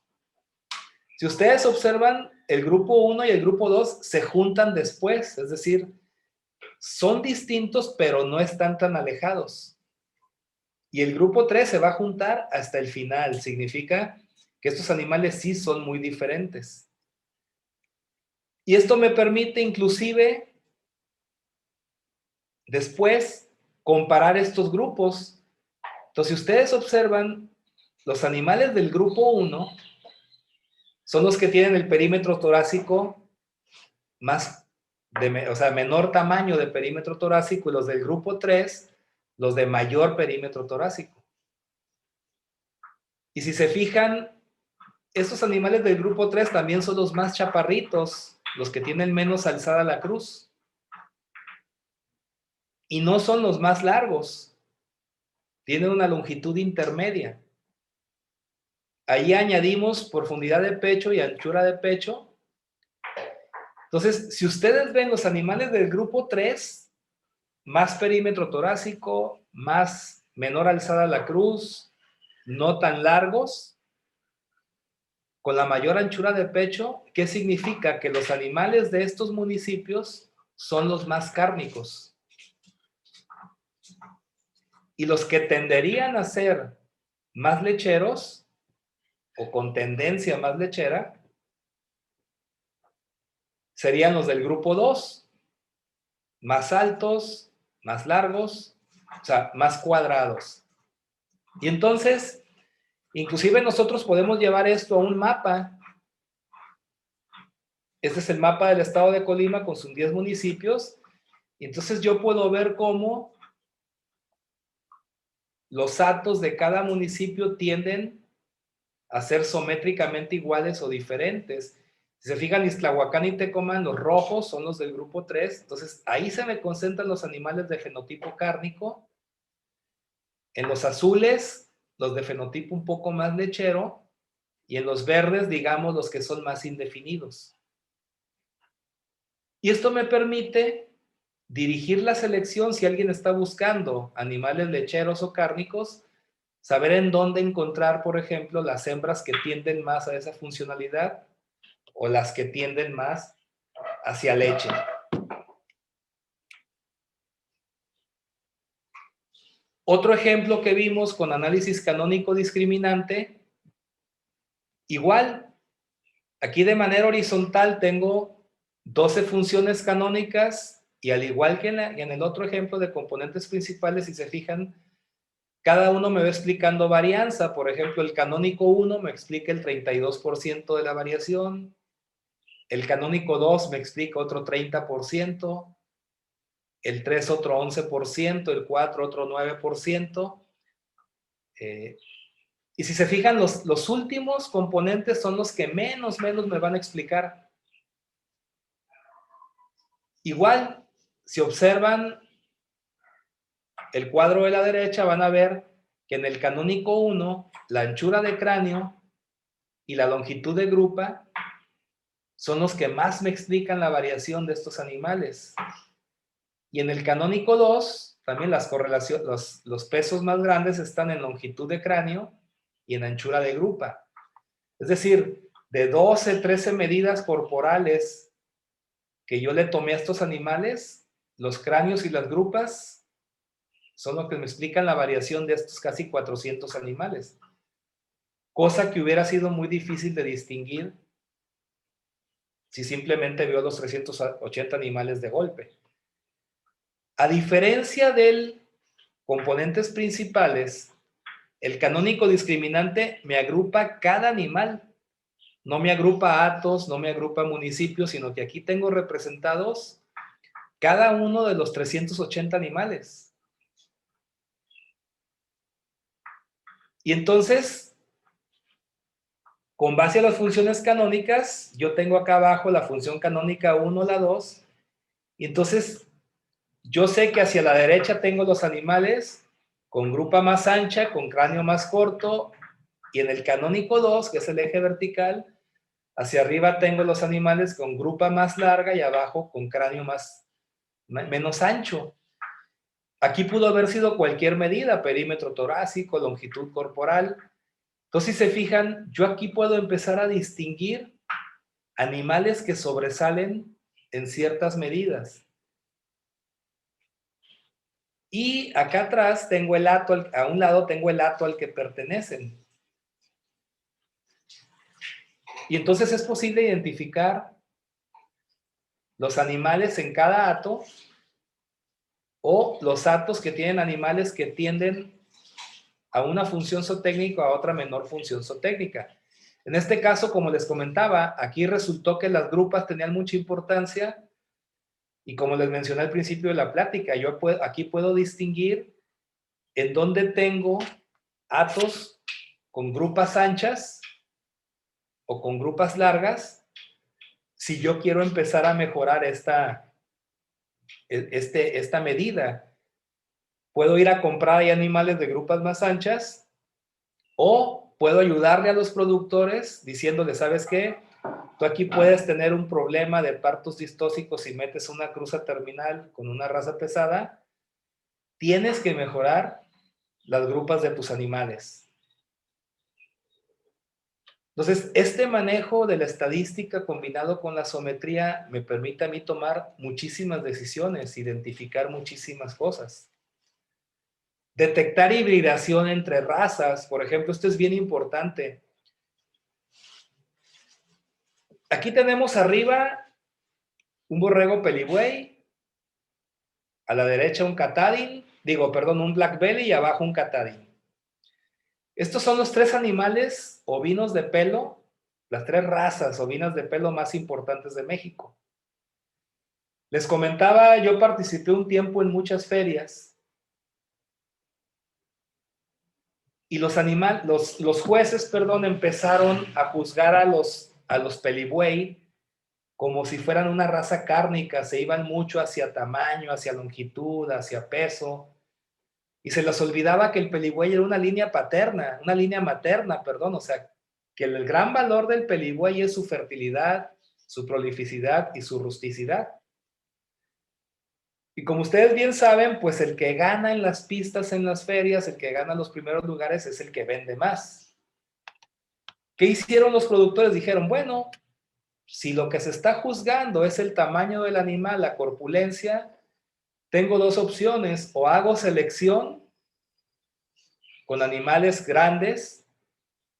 Si ustedes observan, el grupo 1 y el grupo 2 se juntan después, es decir, son distintos pero no están tan alejados. Y el grupo 3 se va a juntar hasta el final, significa que estos animales sí son muy diferentes. Y esto me permite inclusive después comparar estos grupos. Entonces, si ustedes observan, los animales del grupo 1 son los que tienen el perímetro torácico más, menor tamaño de perímetro torácico, y los del grupo 3, los de mayor perímetro torácico. Y si se fijan, estos animales del grupo 3 también son los más chaparritos, los que tienen menos alzada la cruz. Y no son los más largos. Tienen una longitud intermedia. ahí añadimos profundidad de pecho y anchura de pecho. Entonces, si ustedes ven los animales del grupo 3, más perímetro torácico, menor alzada a la cruz, no tan largos, con la mayor anchura de pecho, ¿qué significa? Que los animales de estos municipios son los más cárnicos. Y los que tenderían a ser más lecheros, o con tendencia más lechera, serían los del grupo 2, más altos, más largos, o sea, más cuadrados. Y entonces, inclusive nosotros podemos llevar esto a un mapa. Este es el mapa del estado de Colima con sus 10 municipios. Y entonces yo puedo ver cómo los hatos de cada municipio tienden a ser sométricamente iguales o diferentes. Si se fijan, Ixtlahuacán y Tecomán, los rojos son los del grupo 3, entonces ahí se me concentran los animales de fenotipo cárnico. En los azules, los de fenotipo un poco más lechero, y en los verdes, digamos, los que son más indefinidos. Y esto me permite dirigir la selección si alguien está buscando animales lecheros o cárnicos, saber en dónde encontrar, por ejemplo, las hembras que tienden más a esa funcionalidad o las que tienden más hacia leche. Otro ejemplo que vimos con análisis canónico discriminante, igual, aquí de manera horizontal tengo 12 funciones canónicas y al igual que en el otro ejemplo de componentes principales, si se fijan, cada uno me va explicando varianza. Por ejemplo, el canónico 1 me explica el 32% de la variación, el canónico 2 me explica otro 30%, el 3 otro 11%, el 4 otro 9%. Y si se fijan, los últimos componentes son los que menos me van a explicar. Igual, si observan el cuadro de la derecha, van a ver que en el canónico 1, la anchura de cráneo y la longitud de grupa son los que más me explican la variación de estos animales. Y en el canónico 2, también las correlaciones, los pesos más grandes están en longitud de cráneo y en anchura de grupa. Es decir, de 12, 13 medidas corporales que yo le tomé a estos animales, los cráneos y las grupas son lo que me explican la variación de estos casi 400 animales. Cosa que hubiera sido muy difícil de distinguir si simplemente veo los 380 animales de golpe. A diferencia del componentes principales, el canónico discriminante me agrupa cada animal. No me agrupa hatos, no me agrupa municipios, sino que aquí tengo representados cada uno de los 380 animales. Y entonces, con base a las funciones canónicas, yo tengo acá abajo la función canónica 1, la 2, y entonces yo sé que hacia la derecha tengo los animales con grupa más ancha, con cráneo más corto, y en el canónico 2, que es el eje vertical, hacia arriba tengo los animales con grupa más larga y abajo con cráneo menos ancho. Aquí pudo haber sido cualquier medida, perímetro torácico, longitud corporal. Entonces, si se fijan, yo aquí puedo empezar a distinguir animales que sobresalen en ciertas medidas. Y acá atrás tengo el hato, a un lado tengo el hato al que pertenecen. Y entonces es posible identificar los animales en cada hato o los hatos que tienen animales que tienden a una función zootécnica o a otra menor función zootécnica. En este caso, como les comentaba, aquí resultó que las grupas tenían mucha importancia y como les mencioné al principio de la plática, yo aquí puedo distinguir en dónde tengo hatos con grupas anchas o con grupas largas si yo quiero empezar a mejorar esta medida. Puedo ir a comprar ahí animales de grupas más anchas o puedo ayudarle a los productores diciéndole, ¿sabes qué? Tú aquí puedes tener un problema de partos distóxicos si metes una cruza terminal con una raza pesada. Tienes que mejorar las grupas de tus animales. Entonces, este manejo de la estadística combinado con la sometría me permite a mí tomar muchísimas decisiones, identificar muchísimas cosas. Detectar hibridación entre razas, por ejemplo, esto es bien importante. Aquí tenemos arriba un borrego peligüey, a la derecha un catadín, un black belly y abajo un catadín. Estos son los 3 animales ovinos de pelo, las 3 razas ovinas de pelo más importantes de México. Les comentaba, yo participé un tiempo en muchas ferias y los jueces, empezaron a juzgar a los peligüey como si fueran una raza cárnica, se iban mucho hacia tamaño, hacia longitud, hacia peso, y se les olvidaba que el peligüey era una línea materna, o sea, que el gran valor del peligüey es su fertilidad, su prolificidad y su rusticidad. Y como ustedes bien saben, pues el que gana en las pistas, en las ferias, el que gana los primeros lugares es el que vende más. ¿Qué hicieron los productores? Dijeron, bueno, si lo que se está juzgando es el tamaño del animal, la corpulencia, tengo 2 opciones, o hago selección con animales grandes,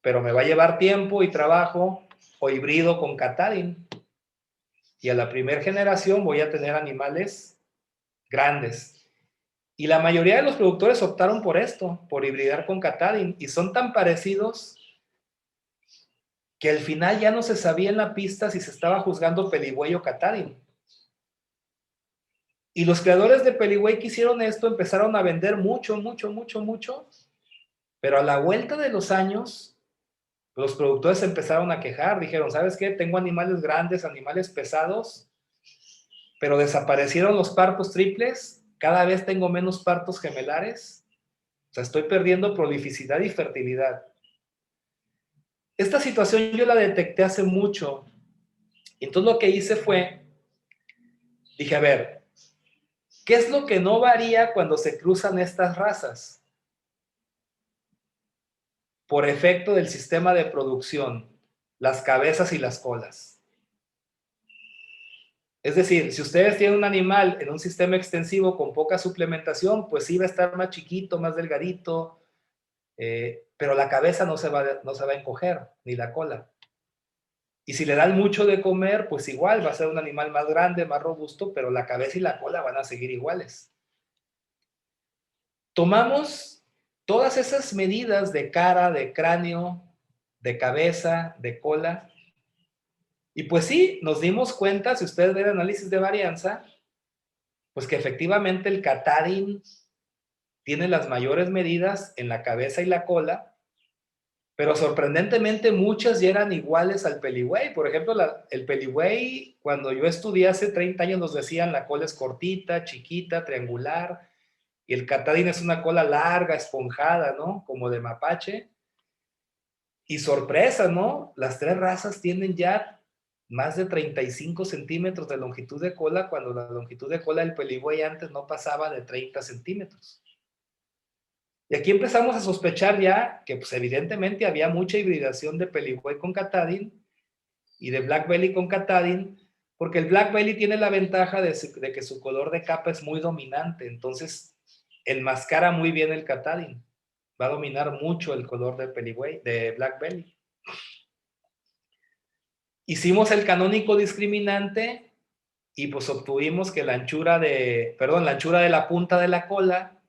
pero me va a llevar tiempo y trabajo, o hibrido con catadín. Y a la primera generación voy a tener animales grandes. Y la mayoría de los productores optaron por esto, por hibridar con catadín, y son tan parecidos que al final ya no se sabía en la pista si se estaba juzgando peligüey o catadín. Y los creadores de peligüey que hicieron esto empezaron a vender mucho, pero a la vuelta de los años, los productores empezaron a quejar, dijeron, ¿sabes qué? Tengo animales grandes, animales pesados, pero desaparecieron los partos triples, cada vez tengo menos partos gemelares, o sea, estoy perdiendo prolificidad y fertilidad. Esta situación yo la detecté hace mucho, y entonces lo que hice fue, dije, a ver, ¿qué es lo que no varía cuando se cruzan estas razas? Por efecto del sistema de producción, las cabezas y las colas. Es decir, si ustedes tienen un animal en un sistema extensivo con poca suplementación, pues sí va a estar más chiquito, más delgadito, pero la cabeza no se va a encoger, ni la cola. Y si le dan mucho de comer, pues igual va a ser un animal más grande, más robusto, pero la cabeza y la cola van a seguir iguales. Tomamos todas esas medidas de cara, de cráneo, de cabeza, de cola, y pues sí, nos dimos cuenta, si ustedes ven análisis de varianza, pues que efectivamente el catadín tiene las mayores medidas en la cabeza y la cola, pero sorprendentemente muchas ya eran iguales al peligüey. Por ejemplo, el peligüey, cuando yo estudié hace 30 años, nos decían la cola es cortita, chiquita, triangular, y el catadín es una cola larga, esponjada, ¿no? Como de mapache. Y sorpresa, ¿no? Las 3 razas tienen ya más de 35 centímetros de longitud de cola, cuando la longitud de cola del peligüey antes no pasaba de 30 centímetros. Y aquí empezamos a sospechar ya que pues evidentemente había mucha hibridación de peligüey con catadín y de black belly con catadín, porque el black belly tiene la ventaja de que su color de capa es muy dominante, entonces enmascara muy bien el catadín. Va a dominar mucho el color de peligüey, de black belly. Hicimos el canónico discriminante y pues obtuvimos que la anchura de la punta de la cola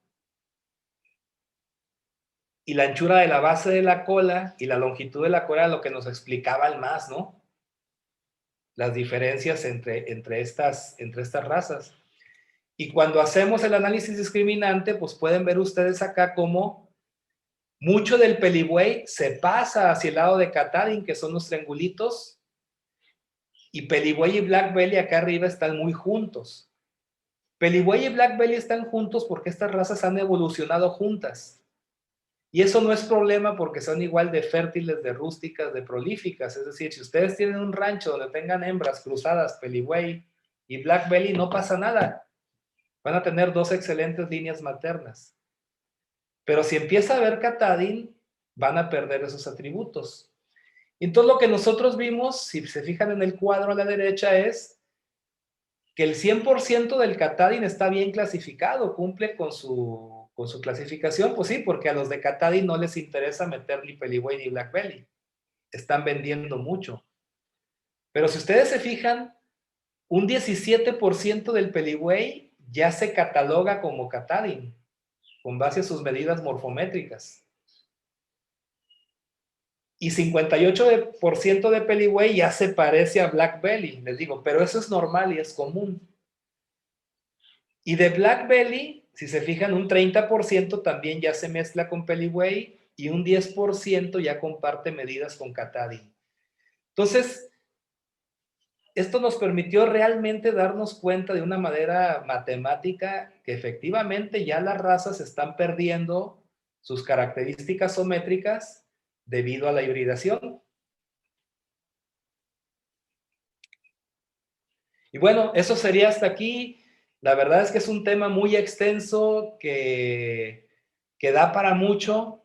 y la anchura de la base de la cola y la longitud de la cola era lo que nos explicaban más, ¿no? Las diferencias entre estas razas. Y cuando hacemos el análisis discriminante, pues pueden ver ustedes acá cómo mucho del peligüey se pasa hacia el lado de catadín, que son los triangulitos, y peligüey y black belly acá arriba están muy juntos. Peligüey y black belly están juntos porque estas razas han evolucionado juntas. Y eso no es problema porque son igual de fértiles, de rústicas, de prolíficas. Es decir, si ustedes tienen un rancho donde tengan hembras cruzadas, Peligüey y Black Belly, no pasa nada. Van a tener 2 excelentes líneas maternas. Pero si empieza a haber Catadin, van a perder esos atributos. Entonces lo que nosotros vimos, si se fijan en el cuadro a la derecha, es que el 100% del Catadin está bien clasificado, cumple con su clasificación. Pues sí, porque a los de Catadin no les interesa meter ni Peligüey ni Black Belly. Están vendiendo mucho. Pero si ustedes se fijan, un 17% del Peligüey ya se cataloga como Catadin, con base a sus medidas morfométricas. Y 58% de Peligüey ya se parece a Black Belly, les digo, pero eso es normal y es común. Y de Black Belly, si se fijan, un 30% también ya se mezcla con Peligüey y un 10% ya comparte medidas con Catadin. Entonces, esto nos permitió realmente darnos cuenta de una manera matemática que efectivamente ya las razas están perdiendo sus características sométricas debido a la hibridación. Y bueno, eso sería hasta aquí. La verdad es que es un tema muy extenso que da para mucho.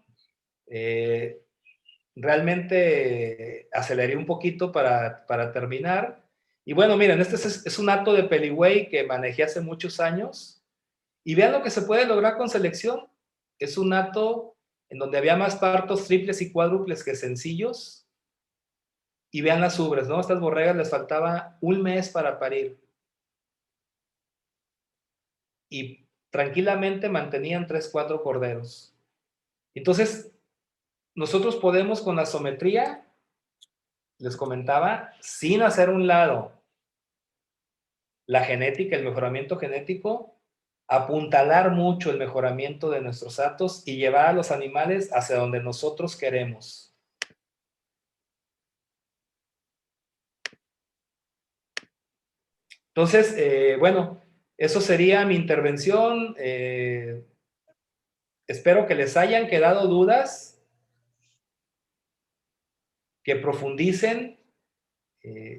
Realmente aceleré un poquito para terminar. Y bueno, miren, este es un hato de Peligüey que manejé hace muchos años. Y vean lo que se puede lograr con selección. Es un hato en donde había más partos triples y cuádruples que sencillos. Y vean las ubres, ¿no? Estas borregas les faltaba un mes para parir. Y tranquilamente mantenían 3, 4 corderos. Entonces, nosotros podemos con la sometría, les comentaba, sin hacer un lado la genética, el mejoramiento genético, apuntalar mucho el mejoramiento de nuestros hatos y llevar a los animales hacia donde nosotros queremos. Entonces, bueno, eso sería mi intervención. Espero que les hayan quedado dudas, que profundicen.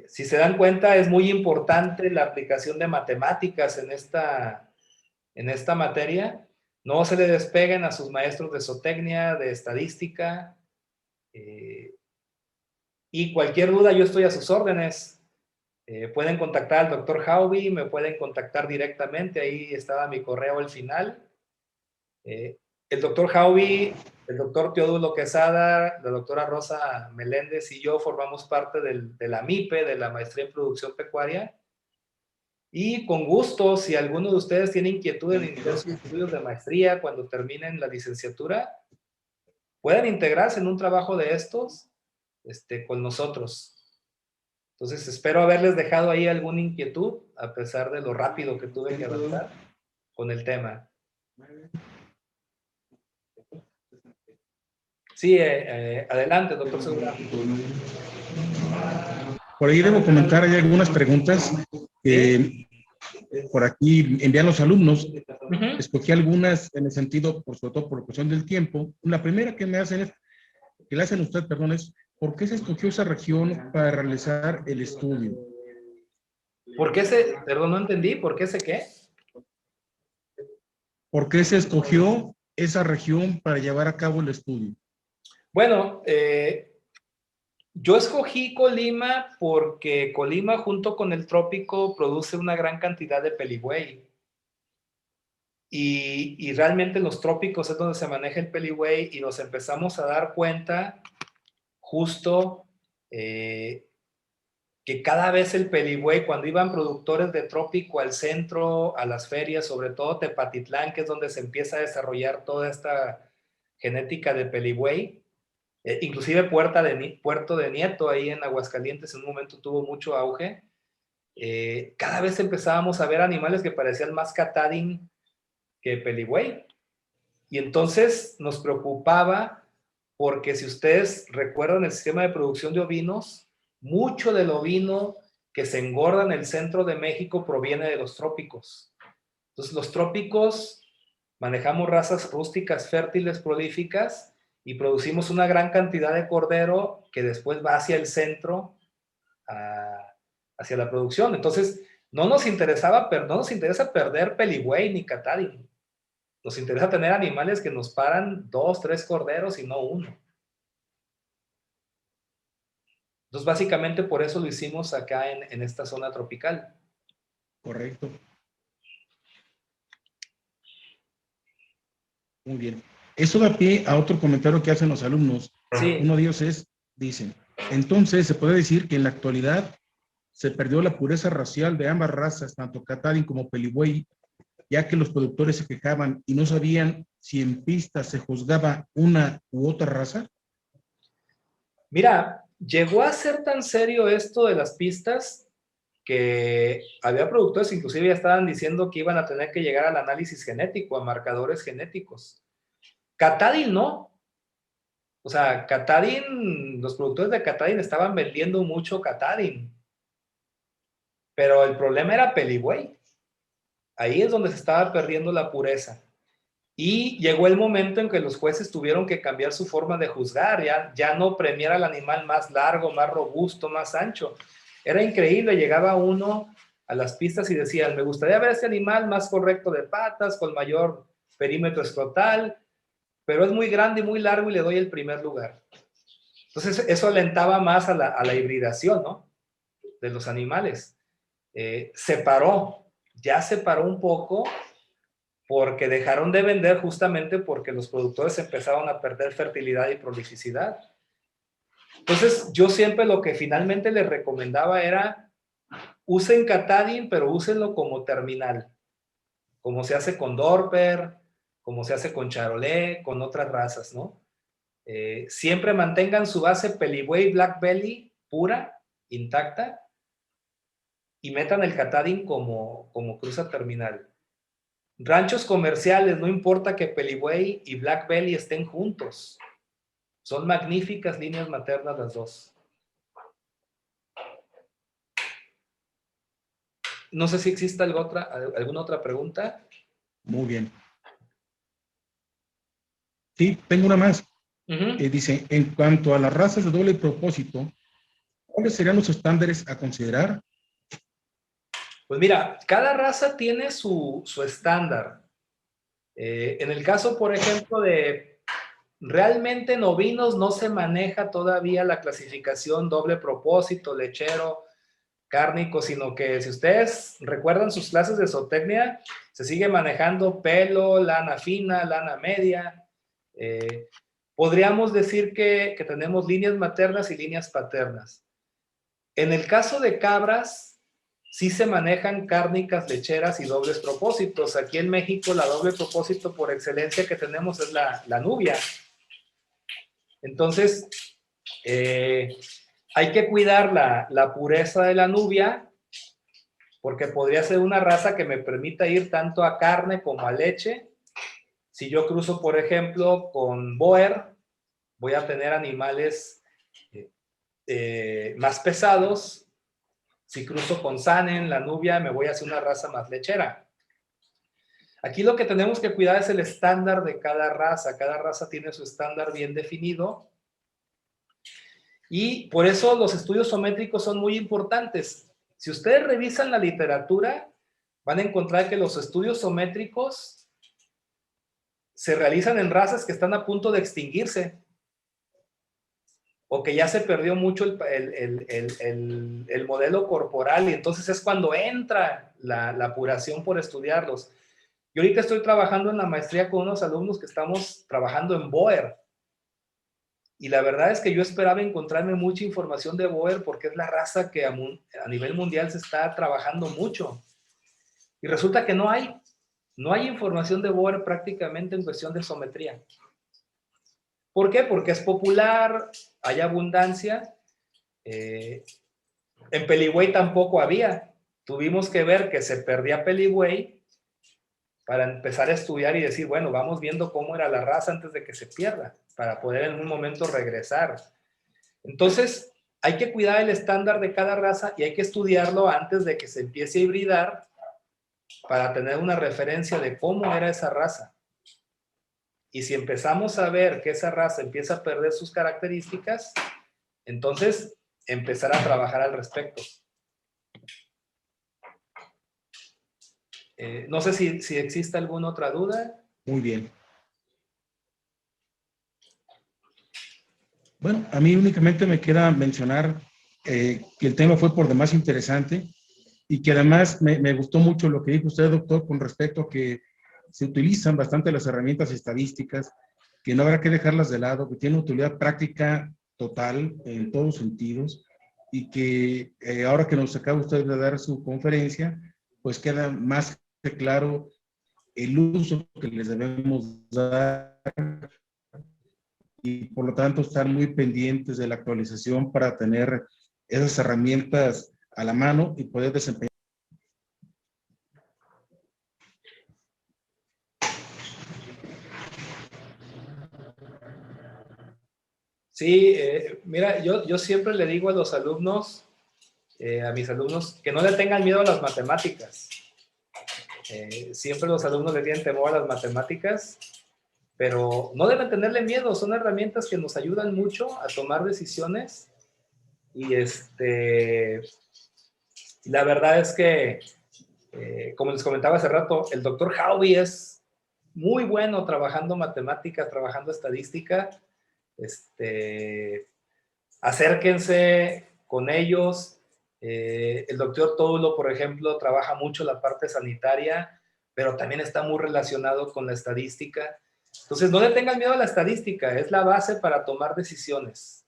Si se dan cuenta, es muy importante la aplicación de matemáticas en esta materia. No se le despeguen a sus maestros de zootecnia, de estadística. Y cualquier duda, yo estoy a sus órdenes. Pueden contactar al doctor Hauby, me pueden contactar directamente, ahí estaba mi correo al final. El doctor Hauby, el doctor Teodulo Quesada, la doctora Rosa Meléndez y yo formamos parte de la MIPE, de la Maestría en Producción Pecuaria. Y con gusto, si alguno de ustedes tiene inquietud en iniciar sus estudios de maestría cuando terminen la licenciatura, pueden integrarse en un trabajo de estos con nosotros. Entonces, espero haberles dejado ahí alguna inquietud, a pesar de lo rápido que tuve que avanzar con el tema. Sí, adelante, doctor Segura. Por ahí debo comentar, hay algunas preguntas que por aquí envían los alumnos. Escogí algunas en el sentido, sobre todo por cuestión del tiempo. La primera que le hacen usted, perdón, es ¿por qué se escogió esa región para realizar el estudio? ¿Por qué perdón, no entendí, ¿por qué qué? ¿Por qué se escogió esa región para llevar a cabo el estudio? Bueno, yo escogí Colima porque Colima junto con el trópico produce una gran cantidad de Peligüey. Y realmente en los trópicos es donde se maneja el Peligüey y nos empezamos a dar cuenta justo que cada vez el Peligüey, cuando iban productores de trópico al centro, a las ferias, sobre todo Tepatitlán, que es donde se empieza a desarrollar toda esta genética de Peligüey, inclusive Puerto de Nieto, ahí en Aguascalientes, en un momento tuvo mucho auge. Cada vez empezábamos a ver animales que parecían más Catadin que Peligüey. Y entonces nos preocupaba porque si ustedes recuerdan el sistema de producción de ovinos, mucho del ovino que se engorda en el centro de México proviene de los trópicos. Entonces los trópicos manejamos razas rústicas, fértiles, prolíficas, y producimos una gran cantidad de cordero que después va hacia el centro, hacia la producción. Entonces, no nos interesa perder peligüey ni catadín. Nos interesa tener animales que nos paran 2, 3 corderos y no uno. Entonces, básicamente por eso lo hicimos acá en esta zona tropical. Correcto. Muy bien. Eso da pie a otro comentario que hacen los alumnos. Sí. Uno de ellos dicen, entonces se puede decir que en la actualidad se perdió la pureza racial de ambas razas, tanto catadín como peligüey, ya que los productores se quejaban y no sabían si en pista se juzgaba una u otra raza. Mira, llegó a ser tan serio esto de las pistas que había productores inclusive ya estaban diciendo que iban a tener que llegar al análisis genético, a marcadores genéticos. Catadín no. O sea, catadín, los productores de catadín estaban vendiendo mucho catadín. Pero el problema era peligüey. Ahí es donde se estaba perdiendo la pureza. Y llegó el momento en que los jueces tuvieron que cambiar su forma de juzgar, ya no premiar al animal más largo, más robusto, más ancho. Era increíble, llegaba uno a las pistas y decían, me gustaría ver este animal más correcto de patas, con mayor perímetro escrotal, pero es muy grande y muy largo y le doy el primer lugar. Entonces eso alentaba más a la hibridación, ¿no? De los animales. Ya se paró un poco, porque dejaron de vender justamente porque los productores empezaron a perder fertilidad y prolificidad. Entonces, yo siempre lo que finalmente les recomendaba era, usen catadín, pero úsenlo como terminal, como se hace con Dorper, como se hace con Charolais, con otras razas, ¿no? Siempre mantengan su base peligüey Black Belly pura, intacta, y metan el catadín como cruza terminal. Ranchos comerciales, no importa que peligüey y Black Belly estén juntos. Son magníficas líneas maternas las dos. No sé si existe alguna otra pregunta. Muy bien. Sí, tengo una más. Uh-huh. Dice, en cuanto a las razas de doble propósito, ¿cuáles serían los estándares a considerar? Pues mira, cada raza tiene su estándar. En el caso, por ejemplo, de realmente en ovinos no se maneja todavía la clasificación doble propósito, lechero, cárnico, sino que si ustedes recuerdan sus clases de zootecnia, se sigue manejando pelo, lana fina, lana media. Podríamos decir que tenemos líneas maternas y líneas paternas. En el caso de cabras, sí se manejan cárnicas, lecheras y dobles propósitos. Aquí en México la doble propósito por excelencia que tenemos es la nubia. Entonces, hay que cuidar la pureza de la nubia, porque podría ser una raza que me permita ir tanto a carne como a leche. Si yo cruzo, por ejemplo, con Boer, voy a tener animales más pesados. Si cruzo con Sanen, la nubia, me voy hacia una raza más lechera. Aquí lo que tenemos que cuidar es el estándar de cada raza. Cada raza tiene su estándar bien definido. Y por eso los estudios zoométricos son muy importantes. Si ustedes revisan la literatura, van a encontrar que los estudios zoométricos se realizan en razas que están a punto de extinguirse, o que ya se perdió mucho el modelo corporal, y entonces es cuando entra la apuración por estudiarlos. Yo ahorita estoy trabajando en la maestría con unos alumnos que estamos trabajando en Boer, y la verdad es que yo esperaba encontrarme mucha información de Boer porque es la raza que a nivel mundial se está trabajando mucho, y resulta que no hay información de Boer prácticamente en cuestión de zoometría. ¿Por qué? Porque es popular, hay abundancia. En peligüey tampoco había. Tuvimos que ver que se perdía peligüey para empezar a estudiar y decir, bueno, vamos viendo cómo era la raza antes de que se pierda, para poder en un momento regresar. Entonces, hay que cuidar el estándar de cada raza y hay que estudiarlo antes de que se empiece a hibridar para tener una referencia de cómo era esa raza. Y si empezamos a ver que esa raza empieza a perder sus características, entonces empezar a trabajar al respecto. No sé si existe alguna otra duda. Muy bien. Bueno, a mí únicamente me queda mencionar que el tema fue por demás interesante y que además me gustó mucho lo que dijo usted, doctor, con respecto a que se utilizan bastante las herramientas estadísticas, que no habrá que dejarlas de lado, que tienen utilidad práctica total en todos sentidos y que ahora que nos acaba usted de dar su conferencia, pues queda más que claro el uso que les debemos dar y por lo tanto estar muy pendientes de la actualización para tener esas herramientas a la mano y poder desempeñar. Sí, mira, yo siempre le digo a los alumnos, a mis alumnos, que no le tengan miedo a las matemáticas. Siempre los alumnos le tienen temor a las matemáticas, pero no deben tenerle miedo, son herramientas que nos ayudan mucho a tomar decisiones y la verdad es que, como les comentaba hace rato, el doctor Hauby es muy bueno trabajando matemáticas, trabajando estadística. Acérquense con ellos. El doctor Toulo, por ejemplo, trabaja mucho la parte sanitaria, pero también está muy relacionado con la estadística. Entonces, no le tengan miedo a la estadística, es la base para tomar decisiones.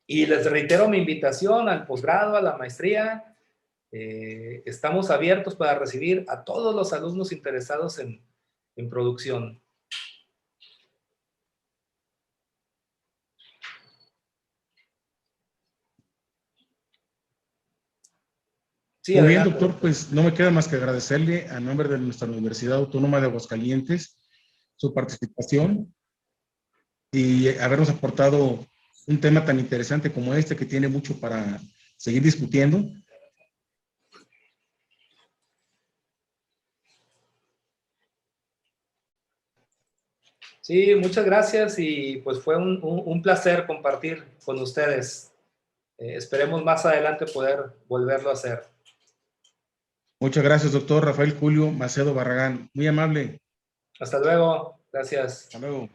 Y les reitero mi invitación al posgrado, a la maestría. Estamos abiertos para recibir a todos los alumnos interesados en producción. Sí, Muy bien, adelante. doctor, pues no me queda más que agradecerle a nombre de nuestra Universidad Autónoma de Aguascalientes su participación y habernos aportado un tema tan interesante como este que tiene mucho para seguir discutiendo. Sí, muchas gracias y pues fue un placer compartir con ustedes. Esperemos más adelante poder volverlo a hacer. Muchas gracias, doctor Rafael Julio Macedo Barragán. Muy amable. Hasta luego. Gracias. Hasta luego.